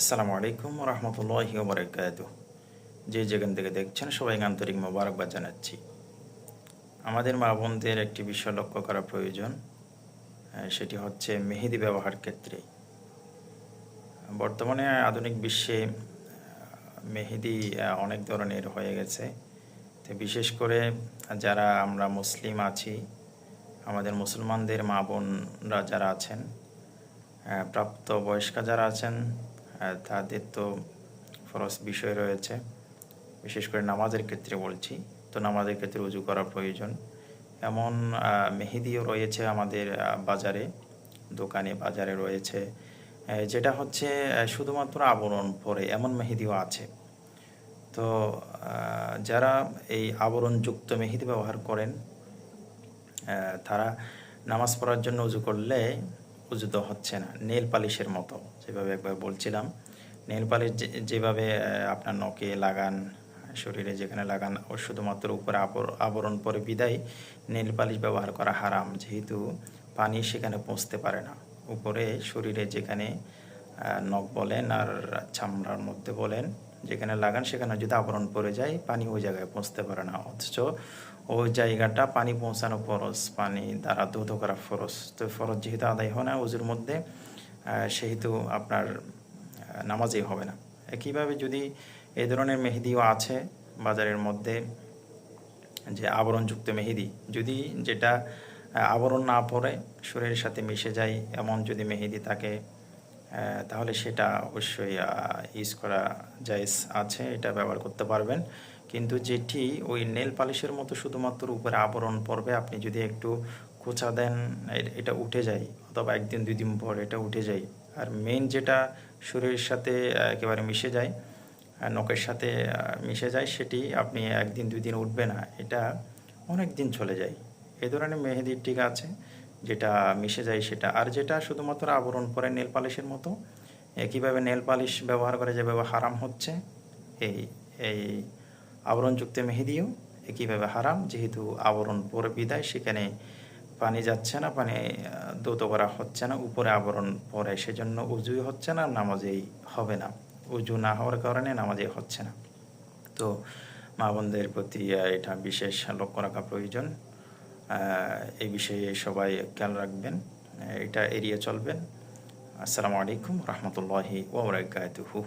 আসসালামু আলাইকুম রহমতুল্লাহি ওয়া বারাকাতুহু। যে যেখান থেকে দেখছেন সবাইকে আন্তরিক মোবারকবাদ জানাচ্ছি। আমাদের মা বোনদের একটি বিষয় লক্ষ্য করা প্রয়োজন, সেটি হচ্ছে মেহেদি ব্যবহার ক্ষেত্রে। বর্তমানে আধুনিক বিশ্বে মেহেদি অনেক ধরনের হয়ে গেছে। তো বিশেষ করে যারা আমরা মুসলিম আছি, আমাদের মুসলমানদের মা বোনরা যারা আছেন, প্রাপ্তবয়স্কা যারা আছেন, তাদের তো ফরজ বিষয় রয়েছে। বিশেষ করে নামাজের ক্ষেত্রে বলছি, তো নামাজের ক্ষেত্রে উজু করা প্রয়োজন। এমন মেহেদিও রয়েছে আমাদের বাজারে, দোকানে বাজারে রয়েছে, যেটা হচ্ছে শুধুমাত্র আবরণ পরে এমন মেহেদিও আছে। তো যারা এই আবরণযুক্ত মেহেদি ব্যবহার করেন, তারা নামাজ পড়ার জন্য উজু করলে উজু তো হচ্ছে না, নেল পালিশের মতো। যেভাবে একবার বলছিলাম, নেল পালিশ যেভাবে আপনার নখে লাগান, শরীরে যেখানে লাগান, ও শুধুমাত্র উপরে আবরণ পরে বিদায় নেল পালিশ ব্যবহার করা হারাম, যেহেতু পানি সেখানে পৌঁছতে পারে না। উপরে শরীরে যেখানে নখ বলেন আর চামড়ার মধ্যে বলেন, যেখানে লাগান সেখানে যদি আবরণ পড়ে যায়, পানি ওই জায়গায় পৌঁছতে পারে না। অথচ ওই জায়গাটা পানি পৌঁছানো ফরজ, পানি দ্বারা ধৌত করা ফরজ। তো ফরজ যেহেতু আদায় হয় না ওযুর মধ্যে, সেহেতু আপনার নামাজই হবে না। একইভাবে যদি এই ধরনের মেহেদিও আছে বাজারের মধ্যে, যে আবরণযুক্ত মেহেদি, যদি যেটা আবরণ না পড়ে শরীরের সাথে মিশে যায় এমন যদি মেহেদি থাকে, তাহলে সেটা অবশ্যই ইউজ করা জায়েজ আছে, এটা ব্যবহার করতে পারবেন। কিন্তু যেটি ওই নেল পালিশের মতো শুধুমাত্র উপরে আবরণ পড়বে, আপনি যদি একটু খোঁচা দেন এটা উঠে যায়, অথবা একদিন দুই দিন পর এটা উঠে যায়। আর মেইন যেটা শরীরের সাথে একেবারে মিশে যায়, নখের সাথে মিশে যায়, সেটি আপনি একদিন দুই দিন উঠবে না, এটা অনেক দিন চলে যায়। এই ধরনের মেহেদি ঠিক আছে, যেটা মিশে যায় সেটা। আর যেটা শুধুমাত্র আবরণ পরে নেল পালিশের মতো, কীভাবে নেল পালিশ ব্যবহার করে যেভাবে হারাম হচ্ছে, এই এই আবরণযুক্ত মেহেদিও একইভাবে হারাম, যেহেতু আবরণ পরে বিদায় সেখানে পানি যাচ্ছে না, পানি ধৌত করা হচ্ছে না, উপরে আবরণ পরে, সেজন্য উজুই হচ্ছে না, নামাজেই হবে না। উজু না হওয়ার কারণে নামাজেই হচ্ছে না। তো মা বোনদের প্রতি এটা বিশেষ লক্ষ্য রাখা প্রয়োজন। এই বিষয়ে সবাই খেয়াল রাখবেন, এটা এড়িয়ে চলবেন। আসসালামু আলাইকুম রহমতুল্লাহি ওয়া বারাকাতুহু।